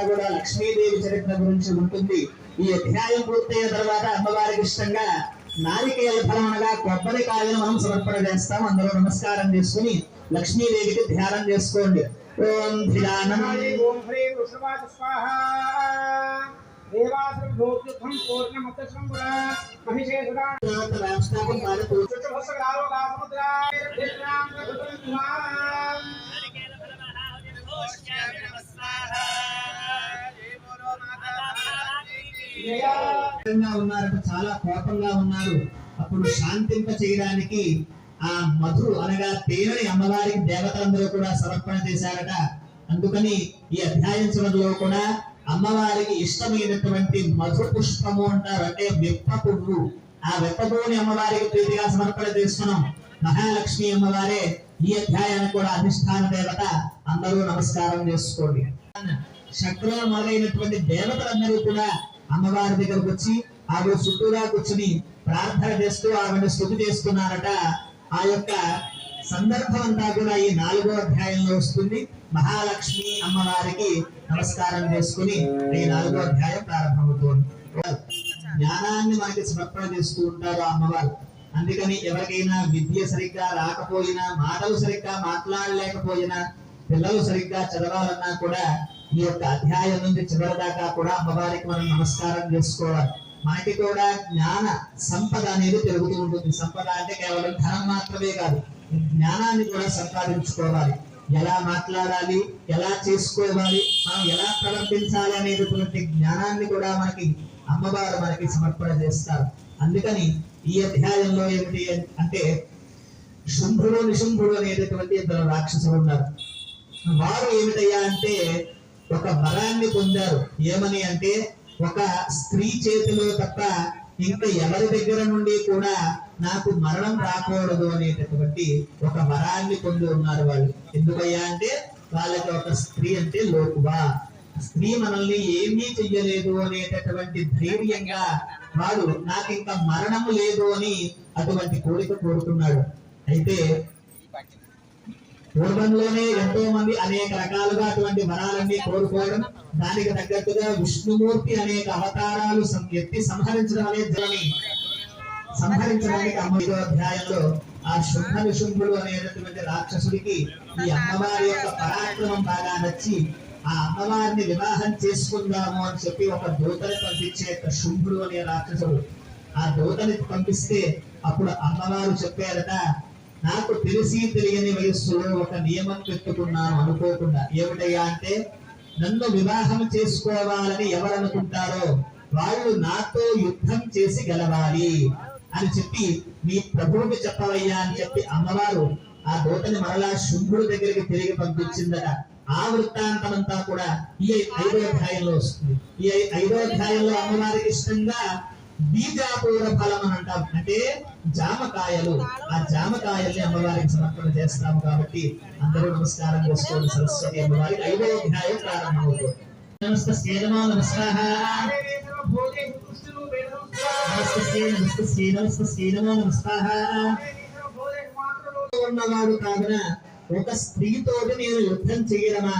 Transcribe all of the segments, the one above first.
కూడా లక్ష్మీదేవి చరిత్ర గురించి ఉంటుంది. ఈ అధ్యాయం పూర్తయిన తర్వాత అమ్మవారికి ఇష్టంగా నారికేల ఫలం అనగా కొబ్బరికాయను మనం సమర్పణ చేస్తాం. అందరూ నమస్కారం చేసుకుని లక్ష్మీదేవికి ధ్యానం చేసుకోండి. ఓం ధ్యానం ఓం హ్రీం వృషభాయ స్వాహా దేవాసుర భోగ్యుద్ధం పూర్ణమత సంపుర మహిషేసురా రాష్ట్రాపం పాలతో చుట్టుభస్సగాలో గాసముద్రా దిర్నాం గతుల్మాం ఉన్నారట, చాలా కోపంగా ఉన్నారు. అప్పుడు శాంతింప చేయడానికి ఆ మధు అనగా తేనెని అమ్మవారికి దేవతలందరూ కూడా సమర్పణ చేశారట. అందుకని ఈ అధ్యాయం చివరిలో కూడా అమ్మవారికి ఇష్టమైనటువంటి మధు పుష్పము అంటారు, అంటే వెప్ప పువ్వు. ఆ వెప్ప పువ్వుని అమ్మవారికి ప్రీతిగా సమర్పణ చేస్తున్నాం. మహాలక్ష్మి అమ్మవారే ఈ అధ్యాయానికి కూడా అధిష్టాన దేవత. అందరూ నమస్కారం చేసుకోండి. శక్రులు మొదలైనటువంటి దేవతలందరూ కూడా అమ్మవారి దగ్గరకు వచ్చి ఆవిడ చుట్టూరా కూర్చుని ప్రార్థన చేస్తూ ఆవిడ స్తుతి చేస్తున్నారట. ఆ యొక్క సందర్భం అంతా కూడా ఈ 4వ అధ్యాయంలో వస్తుంది. మహాలక్ష్మి అమ్మవారికి నమస్కారం చేసుకుని ఈ 4వ అధ్యాయం ప్రారంభమవుతుంది. జ్ఞానాన్ని మనకి సమర్పణ చేస్తూ ఉంటారు అమ్మవారు. అందుకని ఎవరికైనా విద్య సరిగ్గా రాకపోయినా, మాటలు సరిగ్గా మాట్లాడలేకపోయినా, పిల్లలు సరిగ్గా చదవాలన్నా కూడా ఈ యొక్క అధ్యాయం నుంచి చివరి దాకా కూడా అమ్మవారికి మనం నమస్కారం చేసుకోవాలి. మనకి కూడా జ్ఞాన సంపద అనేది పెరుగుతూ ఉంటుంది. సంపద అంటే కేవలం ధనం మాత్రమే కాదు, జ్ఞానాన్ని కూడా సంపాదించుకోవాలి. ఎలా మాట్లాడాలి, ఎలా చేసుకోవాలి, మనం ఎలా ప్రవర్తించాలి అనేటువంటి జ్ఞానాన్ని కూడా మనకి అమ్మవారు మనకి సమర్పణ చేస్తారు. అందుకని ఈ అధ్యాయంలో ఏమిటి అంటే శుంభుడు నిశుంభుడు అనేటటువంటి 2 రాక్షసులు ఉన్నారు. వారు ఏమిటయ్యా అంటే ఒక వరాన్ని పొందారు. ఏమని అంటే ఒక స్త్రీ చేతిలో తప్ప ఇంకా ఎవరి దగ్గర నుండి కూడా నాకు మరణం రాకూడదు అనేటటువంటి ఒక వరాన్ని పొంది ఉన్నారు వాళ్ళు. ఎందుకయ్యా అంటే వాళ్ళకి ఒక స్త్రీ అంటే లోకువా, స్త్రీ మనల్ని ఏమీ చెయ్యలేదు అనేటటువంటి ధైర్యంగా వాడు నాకు ఇంకా మరణం లేదు అని అటువంటి కోరిక కోరుతున్నాడు. అయితే పూర్వంలోనే ఎంతో మంది అనేక రకాలుగా అటువంటి వరాలన్నీ కోరుకోవడం, దానికి తగ్గట్టుగా విష్ణుమూర్తి అనేక అవతారాలు ఎత్తి సంహరించడానికి 5వ అధ్యాయంలో ఆ శుంభ నిశుంభుడు అనేటటువంటి రాక్షసుడికి ఈ అమ్మవారి యొక్క పరాక్రమం బాగా నచ్చి ఆ అమ్మవారిని వివాహం చేసుకుందాము అని చెప్పి ఒక దూతని పంపించే శుంభుడు అనే రాక్షసుడు. ఆ దూతని పంపిస్తే అప్పుడు అమ్మవారు చెప్పారట, నాకు తెలిసి తెలియని వయస్సులో ఒక నియమం పెట్టుకున్నాను అనుకోకుండా. ఏమిటయ్యా అంటే నన్ను వివాహం చేసుకోవాలని ఎవరు అనుకుంటారో వాళ్ళు నాతో యుద్ధం చేసి గెలవాలి అని చెప్పి మీ ప్రభువుకి చెప్పవయ్యా అని చెప్పి అమ్మవారు ఆ దూతని మరలా శుంభుడి దగ్గరికి తిరిగి పంపించిందట. ఆ వృత్తాంతం అంతా కూడా ఈ 5వ అధ్యాయంలో వస్తుంది. ఈ 5వ అధ్యాయంలో అమ్మవారికి ఇష్టంగా బీజాపూర ఫలం అని అంటాం, అంటే జామకాయలు. ఆ జామకాయల్ని అమ్మవారికి సమర్పణ చేస్తాము. కాబట్టి అందరూ నమస్కారం చేసుకోండి. సరస్వతి అమ్మవారికి 5వ అధ్యాయం ప్రారంభమవుతుంది. ఉన్నవాడు కావున ఒక స్త్రీతోటి నేను యుద్ధం చేయడమా,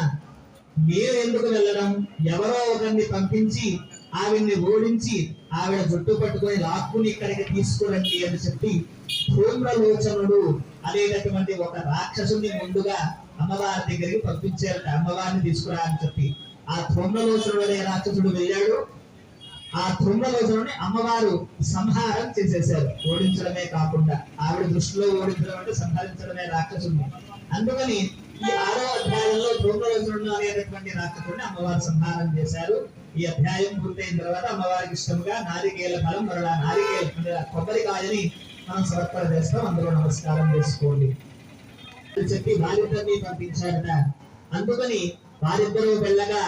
నేను ఎందుకు వెళ్ళడం, ఎవరో ఒకరిని పంపించి ఆవిడ్ని ఓడించి ఆవిడ జుట్టు పట్టుకొని లాక్కుని ఇక్కడికి తీసుకురండి అని చెప్పి ధూమ్రలోచనుడు అనేటటువంటి ఒక రాక్షసుని ముందుగా అమ్మవారి దగ్గరికి పంపించారట. అమ్మవారిని తీసుకురా అని చెప్పి ఆ ధూమ్రలోచనుడు అనే రాక్షసుడు వెళ్ళాడు. ఆ ధూమ్రలోచనుని అమ్మవారు సంహారం చేసేశారు. ఓడించడమే కాకుండా ఆవిడ దృష్టిలో ఓడించడం అంటే సంహరించడమే రాక్షసుని. అందుకని ఈ 6వ అధ్యాయంలో ధూమ్రలోచనుడు అనేటటువంటి రాక్షసుని అమ్మవారు సంహారం చేశారు. ఈ అధ్యాయం పూర్తయిన తర్వాత అమ్మవారికి ఇష్టముగా నారికేల ఫలం మరలా నారికేల కొబ్బరికాయని మనం సమర్పణ చేస్తాం. అందరూ నమస్కారం చేసుకోండి చెప్పి వారిద్దరిని పంపించారట. అందుకని వారిద్దరూ వెళ్ళగా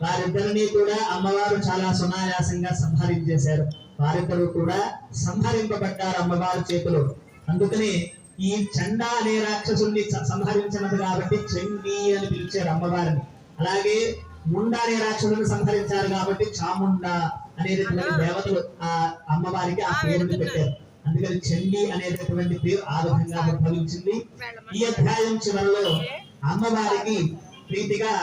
వారిద్దరిని కూడా అమ్మవారు చాలా సునాయాసంగా సంహరించేశారు. వారిద్దరూ కూడా సంహరింపబడ్డారు అమ్మవారి చేతిలో. అందుకని ఈ చండ అనే రాక్షసుని సంహరించినది కాబట్టి చండీ అని పిలిచారు అమ్మవారిని. అలాగే ముండ అనే రాక్షసుని సంహరించారు కాబట్టి చాముండ అనేటటువంటి దేవతలు ఆ అమ్మవారికి ఆ పేరుని పెట్టారు. అందుకని చండీ అనేటటువంటి పేరు ఆ విధంగా ఉద్భవించింది. ఈ అధ్యాయం చివరిలో అమ్మవారికి ప్రీతిగా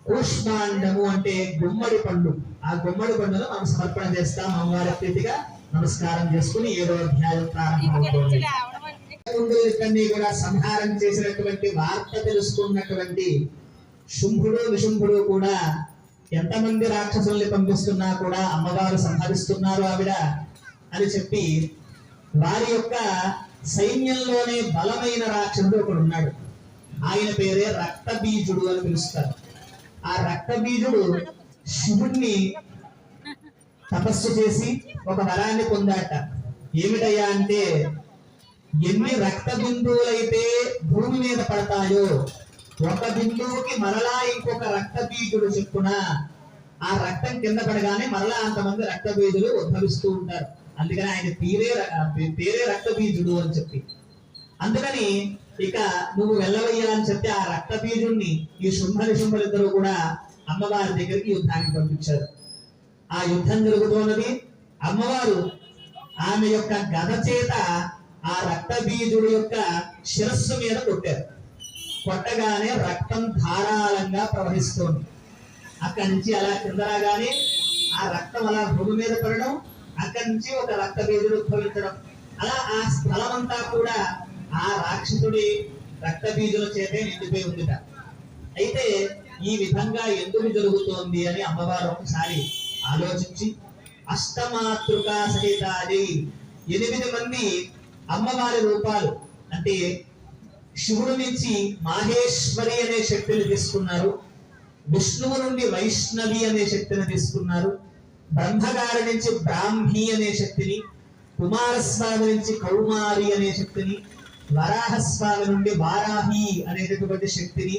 కూష్మాండము అంటే గుమ్మడి పండు. ఆ గుమ్మడి పండును మనం సమర్పణ చేస్తాం. అమ్మవారి ప్రీతిగా నమస్కారం చేసుకుని 7వ అధ్యాయం ప్రారంభమవుతుంది. ఇక్కడిని కూడా సంహారం చేసినటువంటి వార్త తెలుసుకున్నటువంటి శుంభుడు నిశుంభుడు కూడా ఎంతమంది రాక్షసుల్ని పంపిస్తున్నా కూడా అమ్మవారు సంహరిస్తున్నారు ఆవిడ అని చెప్పి వారి యొక్క సైన్యంలోనే బలమైన రాక్షసుడు ఒకడు ఉన్నాడు. ఆయన పేరే రక్తబీజుడు అని పిలుస్తారు. ఆ రక్తబీజుడు శివుణ్ణి తపస్సు చేసి ఒక వరాన్ని పొందాట. ఏమిటయ్యా అంటే, ఎన్ని రక్త బిందువులైతే భూమి మీద పడతాయో ఒక బిందువుకి మరలా ఇంకొక రక్త బీజుడు చెప్పున ఆ రక్తం కింద పడగానే మరలా అంతమంది రక్త బీజులు ఉద్భవిస్తూ ఉంటారు. అందుకని ఆయన పేరే రక్త బీజుడు అని చెప్పి. అందుకని ఇక నువ్వు వెళ్ళవయ్యా అని చెప్పి ఆ రక్త బీజుడిని ఈ శుంభలిద్దరూ కూడా అమ్మవారి దగ్గరికి యుద్ధానికి పంపించారు. ఆ యుద్ధం జరుగుతున్నది. అమ్మవారు ఆమె యొక్క గద చేత ఆ రక్త బీజుడు యొక్క శిరస్సు మీద కొట్టారు. కొట్టగానే రక్తం ధారాళంగా ప్రవహిస్తోంది. అక్కడి నుంచి అలా కింద రాగానే ఆ రక్తం అలా భూమి మీద పడడం, అక్కడి నుంచి ఒక రక్త బీజుడు ఉద్భవించడం, అలా ఆ స్థలం అంతా కూడా ఆ రాక్షసుడి రక్త బీజుల చేతే నిండిపోయి ఉందిట. అయితే ఈ విధంగా ఎందుకు జరుగుతోంది అని అమ్మవారు ఒకసారి ఆలోచించి అష్టమాతృకా సహితాది 8 మంది అమ్మవారి రూపాలు అంటే శివుడు నుంచి మాహేశ్వరి అనే శక్తిని తీసుకున్నారు, విష్ణువు నుండి వైష్ణవి అనే శక్తిని తీసుకున్నారు, బ్రహ్మగారి నుంచి బ్రాహ్మి అనే శక్తిని, కుమారస్వామి నుంచి కౌమారి అనే శక్తిని, వరాహస్వామి నుండి వారాహి అనేటటువంటి శక్తిని,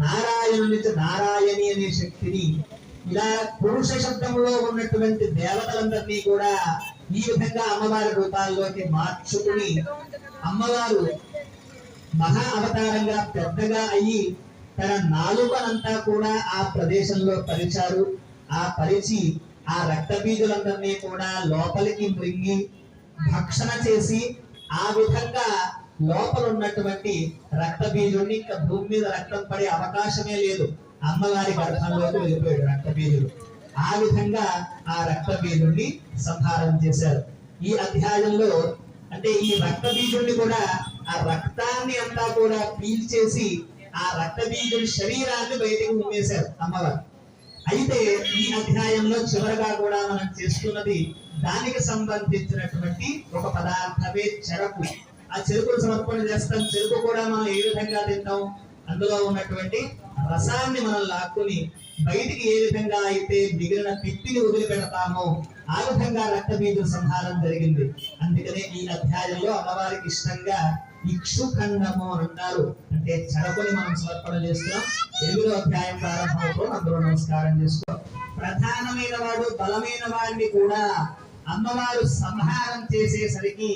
నారాయణు నుంచి నారాయణి అనే శక్తిని, ఇలా పురుష శబ్దంలో ఉన్నటువంటి దేవతలందరినీ కూడా ఈ విధంగా అమ్మవారి రూపాల్లోకి మార్చుకుని అమ్మవారు మహా అవతారంగా పెద్దగా అయ్యి తన నాలుకనంతా కూడా ఆ ప్రదేశంలో పరిచారు. ఆ పరిచి ఆ రక్త బీజులందరినీ కూడా లోపలికి మృంగి భక్షణ చేసి ఆ విధంగా లోపల ఉన్నటువంటి రక్త బీజుడిని ఇంకా భూమి మీద రక్తం పడే అవకాశమే లేదు. అమ్మవారి గర్భంలోకి వెళ్ళిపోయాడు రక్త బీజుడు. ఆ విధంగా ఆ రక్త బీజుడిని సంహారం చేశారు. ఈ అధ్యాయంలో అంటే ఈ రక్త బీజుడిని కూడా ఆ రక్తాన్ని అంతా కూడా పీల్చేసి ఆ రక్త బీజుడి శరీరాన్ని బయటకు ఉమ్మేశారు అమ్మవారు. అయితే ఈ అధ్యాయంలో చివరగా కూడా మనం చేస్తున్నది దానికి సంబంధించినటువంటి ఒక పదార్థమే చెరకు. ఆ చెరుకును సమర్పణ చేస్తాం. చెరుకు కూడా మనం ఏ విధంగా తింటాం, అందులో ఉన్నటువంటి రసాన్ని మనం లాక్కుని బయటికి ఏ విధంగా అయితే మిగిలిన పిప్పిని వదిలిపెడతామో ఆ విధంగా రక్త బీజ సంహారం జరిగింది. అందుకనే ఈ అధ్యాయంలో అమ్మవారికి ఇష్టంగా ఇక్షుఖండము అని అంటారు. అంటే చెరకుని మనం సమర్పణ చేస్తున్నాం. 8వ అధ్యాయం ప్రారంభంలో అందరూ నమస్కారం చేసుకో. ప్రధానమైన వాడు బలమైన వాడిని కూడా అమ్మవారు సంహారం చేసేసరికి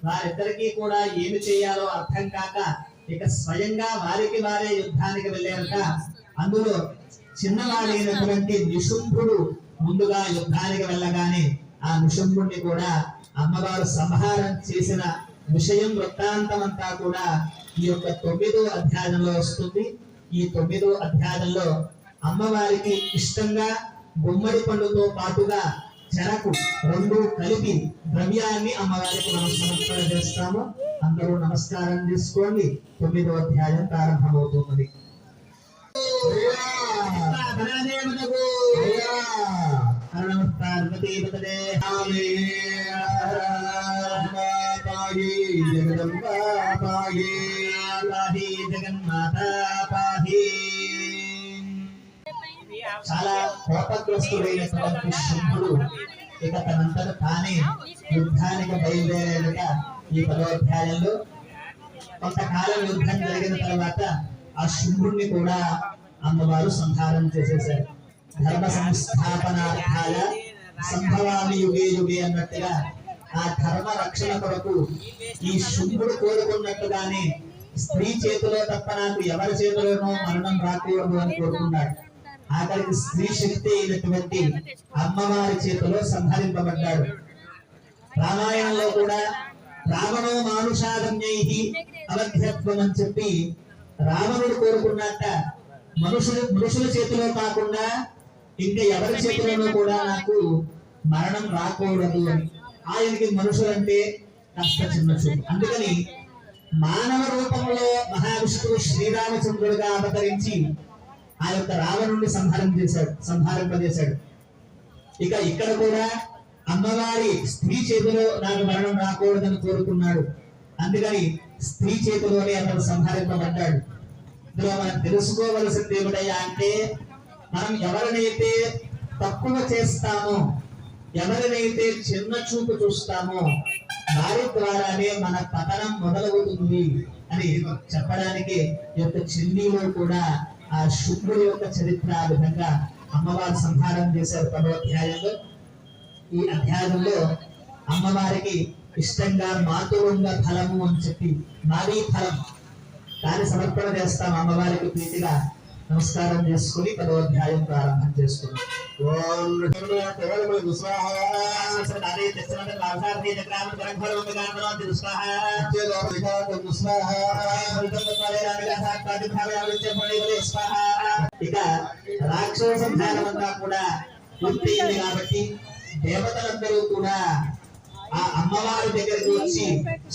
వారిద్దరికీ కూడా ఏమి చేయాలో అర్థం కాక ఇక స్వయంగా వారికి వారే యుద్ధానికి వెళ్ళారట. అందులో చిన్నవాడైనటువంటి నిశుంభుడు ముందుగా యుద్ధానికి వెళ్ళగానే ఆ నిశుంభుడిని కూడా అమ్మవారు సంహారం చేసిన విషయం వృత్తాంతం అంతా కూడా ఈ యొక్క 9వ అధ్యాయంలో వస్తుంది. ఈ 9వ అధ్యాయంలో అమ్మవారికి ఇష్టంగా గుమ్మడి పండుతో పాటుగా చెరకు 2 కలిపి ద్రవ్యాన్ని అమ్మవారికి మనం సమర్పణ చేస్తాము. అందరూ నమస్కారం చేసుకోండి. 9వ అధ్యాయం ప్రారంభమవుతున్నది. చాలా కోపగ్రస్తుడైనటువంటి శుంభుడు ఇక తనంతట తానే యుద్ధానికి బయలుదేరేలుగా ఈ 10వ అధ్యాయంలో కొంతకాలం యుద్ధం జరిగిన తర్వాత ఆ శుంభుడిని కూడా అమ్మవారు సంహారం చేసేశారు. ధర్మ సంస్థాపనార్థాయ సంభవామి యుగే యుగే అన్నట్టుగా ఆ ధర్మ రక్షణ కొరకు ఈ శుంభుడు కోరుకున్నట్టుగానే స్త్రీ చేతిలో తప్ప నాకు ఎవరి చేతిలోనో మరణం రాకూడదు అని కోరుకున్నాడు. ఆఖరికి స్త్రీ శక్తి అయినటువంటి అమ్మవారి చేతిలో సంహరింపబడ్డాడు. రామాయణంలో కూడా రావణో మానుషాగమ్యై అవధ్యత్వం అని చెప్పి రావణుడు కోరుకున్నట్ట మనుషుల చేతిలో కాకుండా ఇంకా ఎవరి చేతిలోనూ కూడా నాకు మరణం రాకూడదు అని. ఆయనకి మనుషులంటే కాస్త చిన్న చూపు. అందుకని మానవ రూపంలో మహావిష్ణువు శ్రీరామచంద్రుడిగా అవతరించి ఆ యొక్క రావణుడిని సంహరింపజేశాడు. ఇక ఇక్కడ కూడా అమ్మవారి స్త్రీ చేతిలో నాకు మరణం రాకూడదని కోరుకున్నాడు. అందుకని స్త్రీ చేతిలోనే అతను సంహరింపబడ్డాడు. ఇందులో మనం తెలుసుకోవలసింది ఏమిటయ్యా అంటే, మనం ఎవరినైతే తక్కువ చేస్తామో, ఎవరినైతే చిన్న చూపు చూస్తామో వారి ద్వారానే మన పతనం మొదలవుతుంది అని చెప్పడానికి ఈ యొక్క చెల్లిలో కూడా ఆ శుక్రుడి యొక్క చరిత్ర ఆ విధంగా అమ్మవారు సంహారం చేశారు 10వ అధ్యాయంలో. ఈ అధ్యాయంలో అమ్మవారికి ఇష్టంగా మాతురుంగ ఫలము అని చెప్పి నారీ ఫలం దాన్ని సమర్పణ చేస్తాం. అమ్మవారికి ప్రీతిగా నమస్కారం చేసుకుని 10వ అధ్యాయం ప్రారంభం చేసుకున్నాం. ఇక రాక్షస సంహారం అంతా కూడా పూర్తయింది కాబట్టి దేవతలందరూ కూడా ఆ అమ్మవారి దగ్గరికి వచ్చి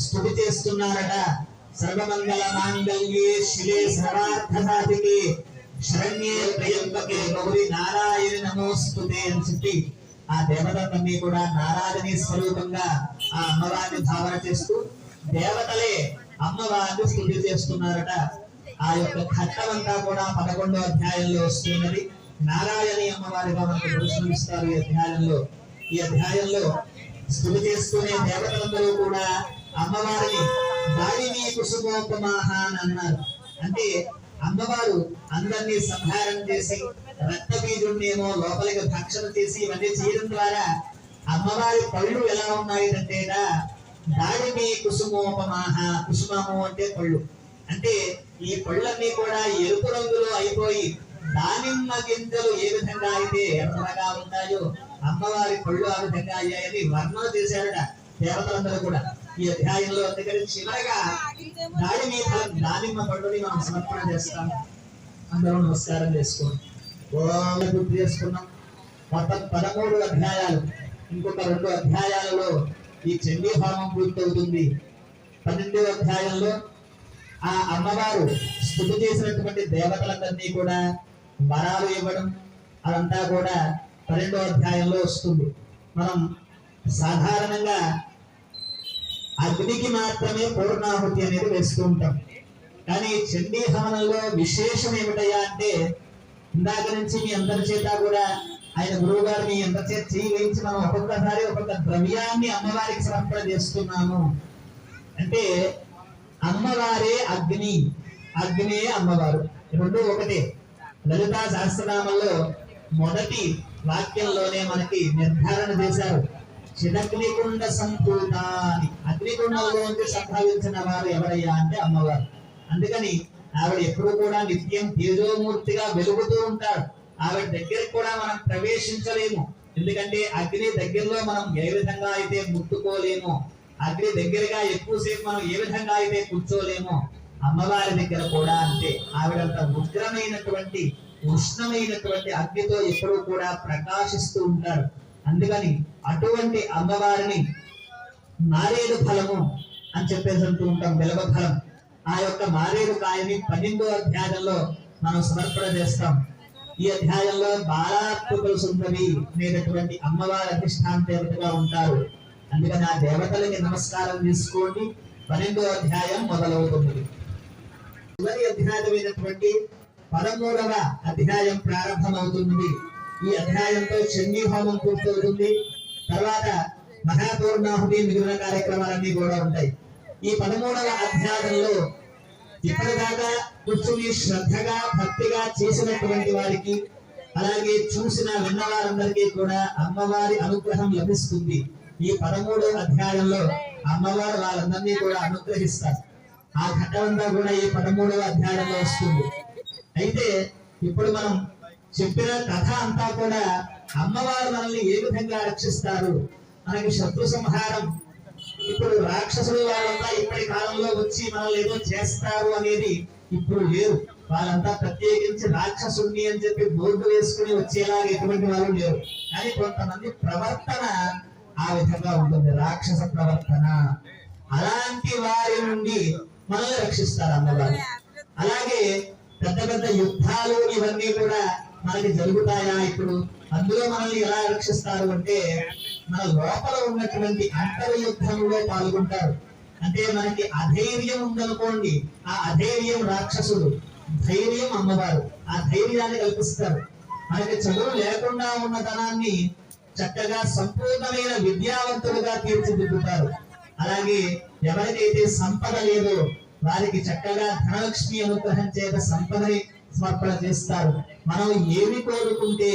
స్తుతి చేస్తున్నారట. సర్వమంగళ మాంగళ్యే శిలే సర్వార్థ సాధికే శరణ్యే త్రయంబకే గౌరీ నారాయణ నమోస్తుతే అని చెప్పి ఆ దేవతలన్నీ కూడా నారాయణి స్వరూపంగా ఆ అమ్మవారిని భావన చేస్తూ దేవతలే అమ్మవారిని స్తుతి చేస్తున్నారట. ఆ యొక్క ఘట్టమంతా కూడా 11వ అధ్యాయంలో వస్తున్నది. నారాయణి అమ్మవారిగా మనకు దర్శనమిస్తారు ఈ అధ్యాయంలో. ఈ అధ్యాయంలో స్తుతి చేస్తూనే దేవతలందరూ కూడా అమ్మవారిని దాడిని కుసుమోపమాహ అని అన్నారు. అంటే అమ్మవారు అందరినీ సంహారం చేసి రక్తబీజుడినేమో లోపలికి భక్షణ చేసి ఇవన్నీ చేయడం ద్వారా అమ్మవారి పళ్ళు ఎలా ఉన్నాయి అంటే దాడిని కుసుమోపమాహ. కుసుమము అంటే పళ్ళు. అంటే ఈ పళ్ళన్నీ కూడా ఎరుపు రంగులో అయిపోయి దానిమ్మ గింజలు ఏ విధంగా అయితే ఎర్రగా ఉంటాయో అమ్మవారి పళ్ళు ఆ విధంగా అయ్యాయని వర్ణన చేశారట దేవతలందరూ కూడా ఈ అధ్యాయంలో. అందుకని చివరగా దానిమ్మ పళ్ళుని మనం సమర్పణ చేస్తాం. అందరూ నమస్కారం చేసుకోండి. గుర్తు చేసుకున్నాం. మొత్తం 13 అధ్యాయాలు. ఇంకొక 2 అధ్యాయాలలో ఈ చండీ హోమం పూర్తవుతుంది. 12వ అధ్యాయంలో ఆ అమ్మవారు స్తుతి చేసినటువంటి దేవతలందరినీ కూడా వరాలు ఇవ్వడం అదంతా కూడా 12వ అధ్యాయంలో వస్తుంది. మనం సాధారణంగా అగ్నికి మాత్రమే పూర్ణాహుతి అనేది వేస్తూ ఉంటాం. కానీ చండీ హవనంలో విశేషం ఏమిటయ్యా అంటే, ఇందాక నుంచి మీ అందరి చేత కూడా ఆయన గురువు గారు మీ అందరి చేత చేయి వేయించి మనం ఒక్కొక్కసారి ఒక్కొక్క ద్రవ్యాన్ని అమ్మవారికి సమర్పణ చేస్తున్నాము. అంటే అమ్మవారే అగ్ని, అగ్నే అమ్మవారు, రెండు ఒకటే. లలితా సహస్రనామంలో మొదటి వాక్యంలోనే మనకి నిర్ధారణ చేశారు. చిదగ్నికుండ సంపూత అని. అగ్నికుండంలోంచి సంభవించిన వారు ఎవరయ్యా అంటే అమ్మవారు. అందుకని ఆవిడ ఎప్పుడు కూడా నిత్యం తేజోమూర్తిగా వెలుగుతూ ఉంటారు. ఆవిడ దగ్గరికి కూడా మనం ప్రవేశించలేము. ఎందుకంటే అగ్ని దగ్గరలో మనం ఏ విధంగా అయితే ముట్టుకోలేమో, అగ్ని దగ్గరగా ఎక్కువసేపు మనం ఏ విధంగా అయితే కూర్చోలేమో, అమ్మవారి దగ్గర కూడా అంతే. ఆవిడంత ఉగ్రమైనటువంటి ఉష్ణమైనటువంటి అగ్నితో ఎప్పుడూ కూడా ప్రకాశిస్తూ ఉంటారు. అందుకని అటువంటి అమ్మవారిని మారేడు ఫలము అని చెప్పేసి అంటూ ఉంటాం, బిలవ ఫలం. ఆ యొక్క మారేడు కాయని 12వ అధ్యాయంలో మనం సమర్పణ చేస్తాం. ఈ అధ్యాయంలో బాలాత్మకుల సుందరి అనేటటువంటి అమ్మవారి అధిష్టాన దేవతగా ఉంటారు. అందుకని ఆ దేవతలకి నమస్కారం తీసుకోండి. 12వ అధ్యాయం మొదలవుతుంది. చివరి అధ్యాయమైనటువంటి 13వ అధ్యాయం ప్రారంభమవుతుంది. ఈ అధ్యాయంతో చండీ హోమం పూర్తవుతుంది. తర్వాత మహాపూర్ణాహుతి మిగిలిన కార్యక్రమాలన్నీ కూడా ఉంటాయి. ఈ 13వ అధ్యాయంలో ఇప్పటిదాకా కూర్చుని శ్రద్ధగా భక్తిగా చేసినటువంటి వారికి, అలాగే చూసిన విన్నవారందరికీ కూడా అమ్మవారి అనుగ్రహం లభిస్తుంది. ఈ 13వ అధ్యాయంలో అమ్మవారు వాళ్ళందరినీ కూడా అనుగ్రహిస్తారు. ఆ ఘట్టమంతా కూడా ఈ 13వ అధ్యాయంలో వస్తుంది. అయితే ఇప్పుడు మనం చెప్పిన కథ అంతా కూడా అమ్మవారు మనల్ని ఏ విధంగా రక్షిస్తారు, మనకి శత్రు సంహారం, ఇప్పుడు రాక్షసులు వాళ్ళంతా ఇప్పటి కాలంలో వచ్చి మనల్ని ఏదో చేస్తారు అనేది ఇప్పుడు లేరు. వాళ్ళంతా ప్రత్యేకించి రాక్షసుణ్ణి అని చెప్పి బోర్డు వేసుకుని వచ్చేలాగా ఎటువంటి వాళ్ళు లేరు. కానీ కొంతమంది ప్రవర్తన ఆ విధంగా ఉంటుంది, రాక్షస ప్రవర్తన. అలాంటి వారి నుండి మనల్ని రక్షిస్తారు అమ్మవారు. అలాగే పెద్ద పెద్ద యుద్ధాలు ఇవన్నీ కూడా మనకి జరుగుతాయా ఇప్పుడు? అందులో మనల్ని ఎలా రక్షిస్తారు అంటే, మన లోపల ఉన్నటువంటి అంతర్యుద్ధంలో పాల్గొంటారు. అంటే మనకి అధైర్యం ఉందనుకోండి, ఆ అధైర్యం రాక్షసుడు, ధైర్యం అమ్మవారు. ఆ ధైర్యాన్ని కల్పిస్తారు. మనకి చదువు లేకుండా ఉన్న ధనాన్ని చక్కగా సంపూర్ణమైన విద్యావంతులుగా తీర్చిదిద్దుతారు. అలాగే ఎవరికైతే సంపద లేదో వారికి చక్కగా ధనలక్ష్మి అనుగ్రహం చేత సంపదని సమర్పణ చేస్తారు. మనం ఏమి కోరుకుంటే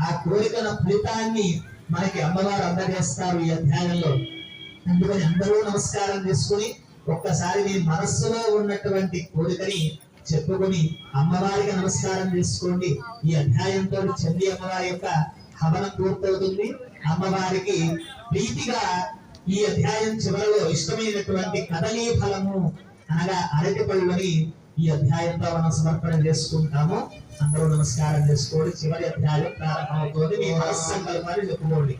ఆ కోరికల ఫలితాన్ని మనకి అమ్మవారు అందజేస్తారు ఈ అధ్యాయంలో. అందుకని అందరూ నమస్కారం చేసుకుని ఒక్కసారి మీ మనస్సులో ఉన్నటువంటి కోరికని చెప్పుకొని అమ్మవారికి నమస్కారం చేసుకోండి. ఈ అధ్యాయంతో చండీ అమ్మవారి యొక్క హవనం పూర్తవుతుంది. అమ్మవారికి ప్రీతిగా ఈ అధ్యాయం చివరిలో ఇష్టమైనటువంటి కదలీ ఫలము అనగా అరటి పళ్ళని ఈ అధ్యాయంతో మనం సమర్పణ చేసుకుంటాము. అందరూ నమస్కారం చేసుకోండి. చివరి అధ్యాయం ప్రారంభమవుతోంది. మీ మనస్సంకల్పాన్ని చెప్పుకోండి.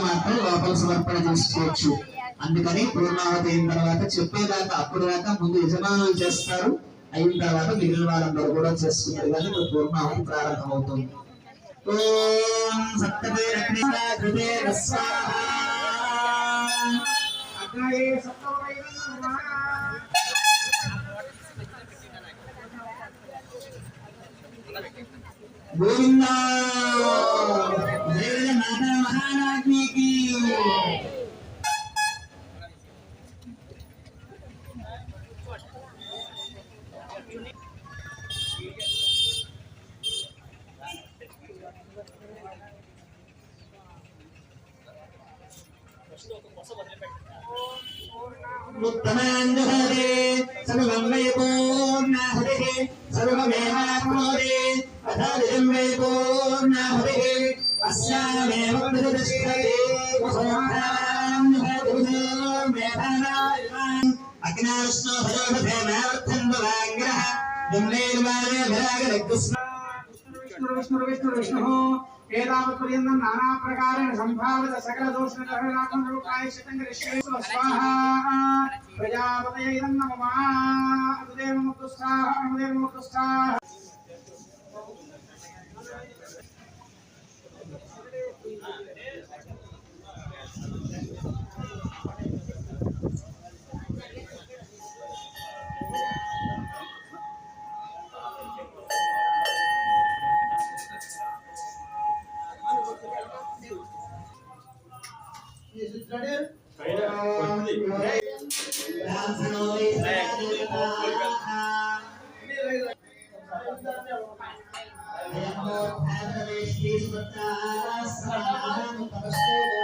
మాత్రం లోపల సమర్పణ చేసుకోవచ్చు. అందుకని పూర్ణావతి అయిన తర్వాత చెప్పేదాకా అప్పుడు దాకా ముందు యజమానులు చేస్తారు. అయిన తర్వాత మిగిలిన వాళ్ళందరూ కూడా చేసుకుంటారు. కానీ ఇప్పుడు పూర్ణావతి ప్రారంభం అవుతుంది. ఓం గోవిందా జయ మాతా మహారాజ్ఞికి. उत्तमाञ्जहरे सर्वं वै पूर्णाहुतिः सर्वमेवाप्नोति अथादिजं वै पूर्णाहुतिः अस्यामेव प्रतिष्ठते अग्नाविष्णो भजोषधेमार्थं भवाङ्ग्रः दुम्नेर्वाणे भरागरग्रस्म विष्णु एतावत्पर्यन्तं नाना प्रकारेण संभावित सकल दोष निग्रहणार्थं रूपाय शतङ्करिष्ये स्वाहा प्रजापतये इदं नमः तदेव मुक्तस्थाः Ayan po,